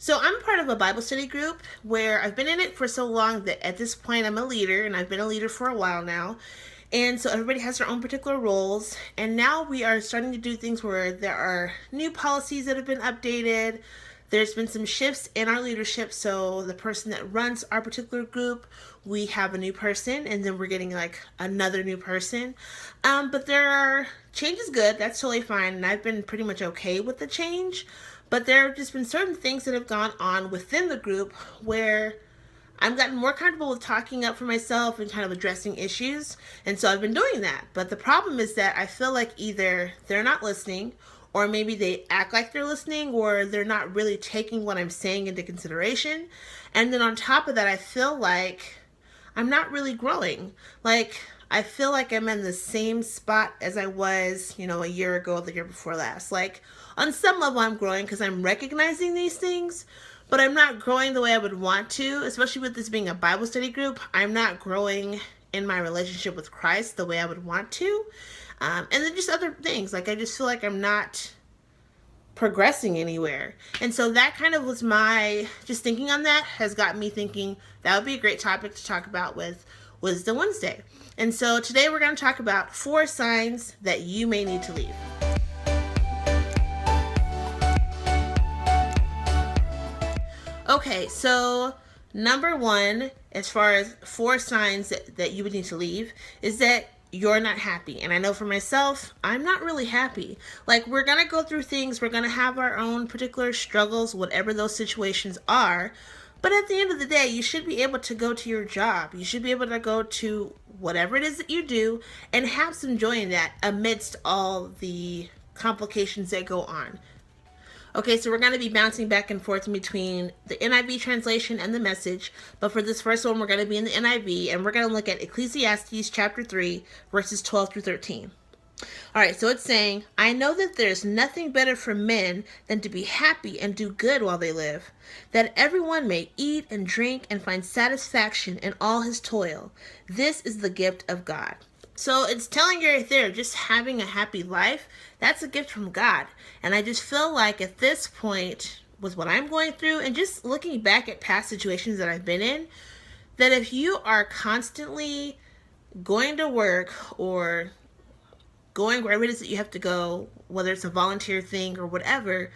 So I'm part of a Bible study group where I've been in it for so long that at this point I'm a leader, and I've been a leader for a while now. And so everybody has their own particular roles. And now we are starting to do things where there are new policies that have been updated. There's been some shifts in our leadership. So the person that runs our particular group, we have a new person, and then we're getting like another new person. But there are change is good. That's totally fine. And I've been pretty much okay with the change. But there have just been certain things that have gone on within the group where I've gotten more comfortable with talking up for myself and kind of addressing issues. And so I've been doing that. But the problem is that I feel like either they're not listening, or maybe they act like they're listening, or they're not really taking what I'm saying into consideration. And then on top of that, I feel like I'm not really growing. Like, I feel like I'm in the same spot as I was, a year ago, the year before last. Like, on some level, I'm growing because I'm recognizing these things, but I'm not growing the way I would want to, especially with this being a Bible study group. I'm not growing in my relationship with Christ the way I would want to. And then just other things. Like, I just feel like I'm not progressing anywhere. And so that kind of was just thinking on that has got me thinking that would be a great topic to talk about with Wisdom Wednesday. And so today we're going to talk about 4 signs that you may need to leave. Okay, so number 1, as far as 4 signs that you would need to leave, is that you're not happy. And I know for myself, I'm not really happy. Like, we're going to go through things, we're going to have our own particular struggles, whatever those situations are. But at the end of the day, you should be able to go to your job. You should be able to go to whatever it is that you do and have some joy in that amidst all the complications that go on. Okay, so we're going to be bouncing back and forth in between the NIV translation and the Message. But for this first one, we're going to be in the NIV, and we're going to look at Ecclesiastes chapter 3, verses 12 through 13. All right, so it's saying, I know that there's nothing better for men than to be happy and do good while they live, that everyone may eat and drink and find satisfaction in all his toil. This is the gift of God. So it's telling you right there, just having a happy life, that's a gift from God. And I just feel like at this point, with what I'm going through and just looking back at past situations that I've been in, that if you are constantly going to work or going wherever it is that you have to go, whether it's a volunteer thing or whatever,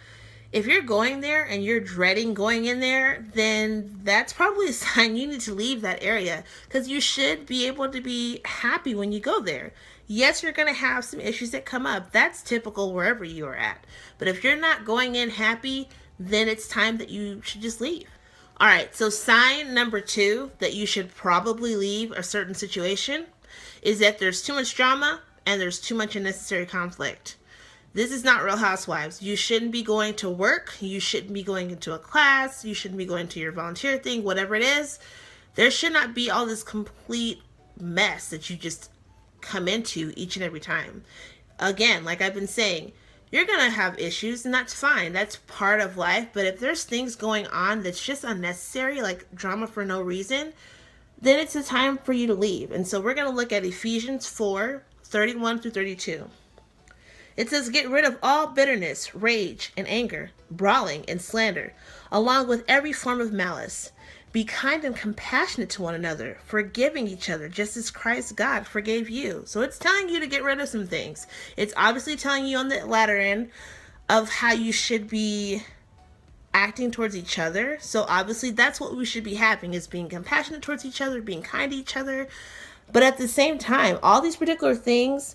if you're going there and you're dreading going in there, then that's probably a sign you need to leave that area, because you should be able to be happy when you go there. Yes, you're going to have some issues that come up. That's typical wherever you are at. But if you're not going in happy, then it's time that you should just leave. All right, so sign number 2 that you should probably leave a certain situation is that there's too much drama and there's too much unnecessary conflict. This is not Real Housewives. You shouldn't be going to work. You shouldn't be going into a class. You shouldn't be going to your volunteer thing, whatever it is. There should not be all this complete mess that you just come into each and every time. Again, like I've been saying, you're going to have issues, and that's fine. That's part of life. But if there's things going on that's just unnecessary, like drama for no reason, then it's a time for you to leave. And so we're going to look at Ephesians 4, 31 through 32. It says, get rid of all bitterness, rage, and anger, brawling, and slander, along with every form of malice. Be kind and compassionate to one another, forgiving each other, just as Christ God forgave you. So it's telling you to get rid of some things. It's obviously telling you on the latter end of how you should be acting towards each other. So obviously that's what we should be having, is being compassionate towards each other, being kind to each other. But at the same time, all these particular things,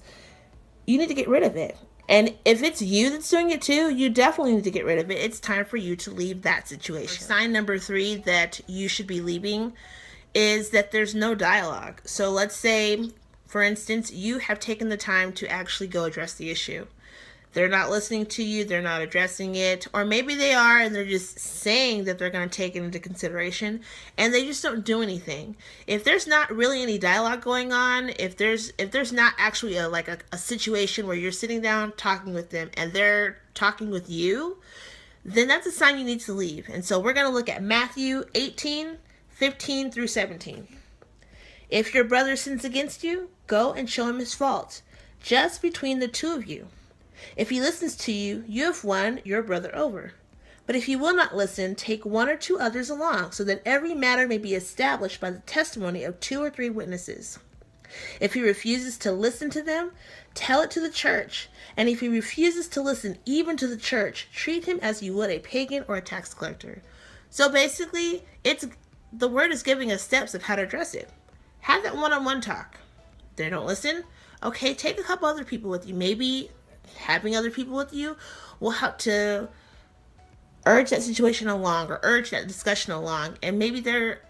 you need to get rid of it. And if it's you that's doing it too, you definitely need to get rid of it. It's time for you to leave that situation. Sign number 3 that you should be leaving is that there's no dialogue. So let's say, for instance, you have taken the time to actually go address the issue. They're not listening to you, they're not addressing it, or maybe they are and they're just saying that they're going to take it into consideration, and they just don't do anything. If there's not really any dialogue going on, if there's not actually a situation where you're sitting down talking with them and they're talking with you, then that's a sign you need to leave. And so we're going to look at Matthew 18, 15 through 17. If your brother sins against you, go and show him his fault, just between the two of you. If he listens to you, you have won your brother over. But if he will not listen, take 1 or 2 others along, so that every matter may be established by the testimony of 2 or 3 witnesses. If he refuses to listen to them, tell it to the church. And if he refuses to listen even to the church, treat him as you would a pagan or a tax collector. So basically, the word is giving us steps of how to address it. Have that one-on-one talk. They don't listen? Okay, take a couple other people with you. Maybe having other people with you will help to urge that situation along or urge that discussion along. And maybe their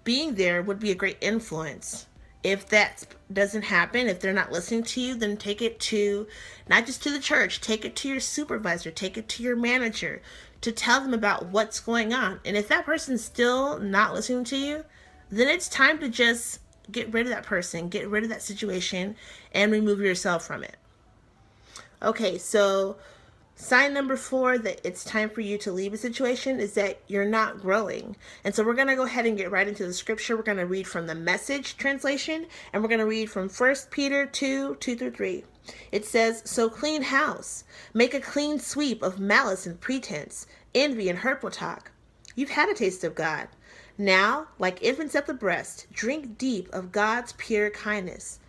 being there would be a great influence. If that doesn't happen, if they're not listening to you, then take it to, not just to the church, take it to your supervisor, take it to your manager to tell them about what's going on. And if that person's still not listening to you, then it's time to just get rid of that person, get rid of that situation, and remove yourself from it. Okay, so sign number 4 that it's time for you to leave a situation is that you're not growing. And so we're going to go ahead and get right into the scripture. We're going to read from the Message translation, and we're going to read from 1 Peter 2:2-3. It says, "So clean house, make a clean sweep of malice and pretense, envy and hurtful talk. You've had a taste of God. Now, like infants at the breast, drink deep of God's pure kindness.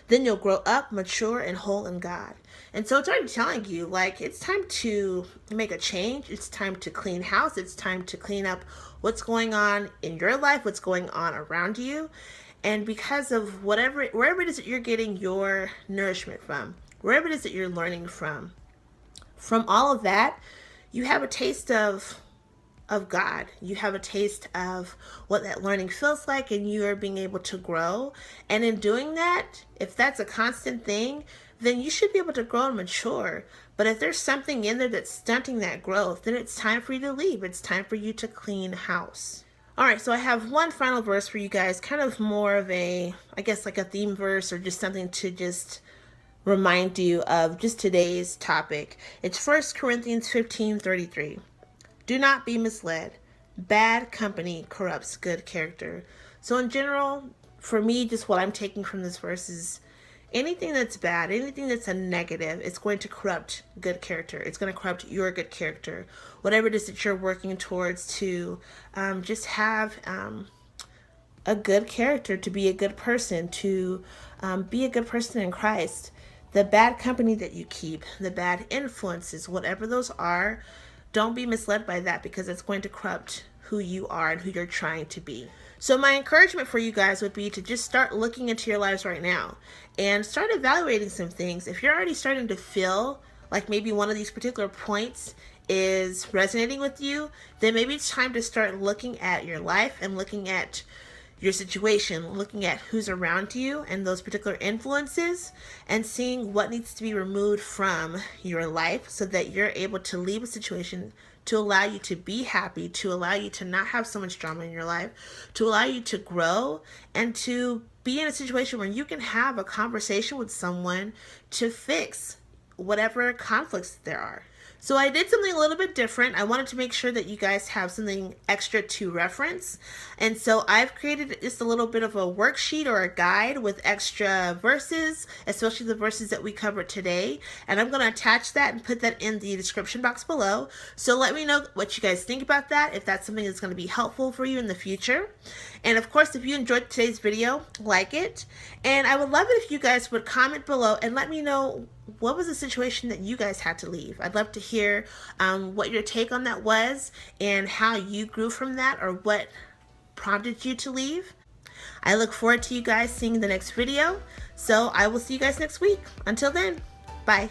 Then you'll grow up mature and whole in God." And so it's already telling you, like, it's time to make a change. It's time to clean house. It's time to clean up what's going on in your life, what's going on around you. And because of wherever it is that you're getting your nourishment from, wherever it is that you're learning from all of that, you have a taste of God. You have a taste of what that learning feels like, and you are being able to grow. And in doing that, if that's a constant thing, then you should be able to grow and mature. But if there's something in there that's stunting that growth, then it's time for you to leave. It's time for you to clean house. All right, so I have one final verse for you guys, kind of more of a, I guess, like a theme verse or just something to just remind you of just today's topic. It's 1 Corinthians 15:33. "Do not be misled. Bad company corrupts good character." So in general, for me, just what I'm taking from this verse is anything that's bad, anything that's a negative, it's going to corrupt good character. It's going to corrupt your good character. Whatever it is that you're working towards to just have a good character, to be a good person, to be a good person in Christ. The bad company that you keep, the bad influences, whatever those are, don't be misled by that, because it's going to corrupt who you are and who you're trying to be. So my encouragement for you guys would be to just start looking into your lives right now and start evaluating some things. If you're already starting to feel like maybe one of these particular points is resonating with you, then maybe it's time to start looking at your life and looking at your situation, looking at who's around you and those particular influences, and seeing what needs to be removed from your life so that you're able to leave a situation to allow you to be happy, to allow you to not have so much drama in your life, to allow you to grow, and to be in a situation where you can have a conversation with someone to fix whatever conflicts there are. So I did something a little bit different. I wanted to make sure that you guys have something extra to reference. And so I've created just a little bit of a worksheet or a guide with extra verses, especially the verses that we covered today. And I'm going to attach that and put that in the description box below. So let me know what you guys think about that, if that's something that's going to be helpful for you in the future. And of course, if you enjoyed today's video, like it. And I would love it if you guys would comment below and let me know what was the situation that you guys had to leave. I'd love to hear what your take on that was and how you grew from that, or what prompted you to leave. I look forward to you guys seeing the next video. So I will see you guys next week. Until then, bye.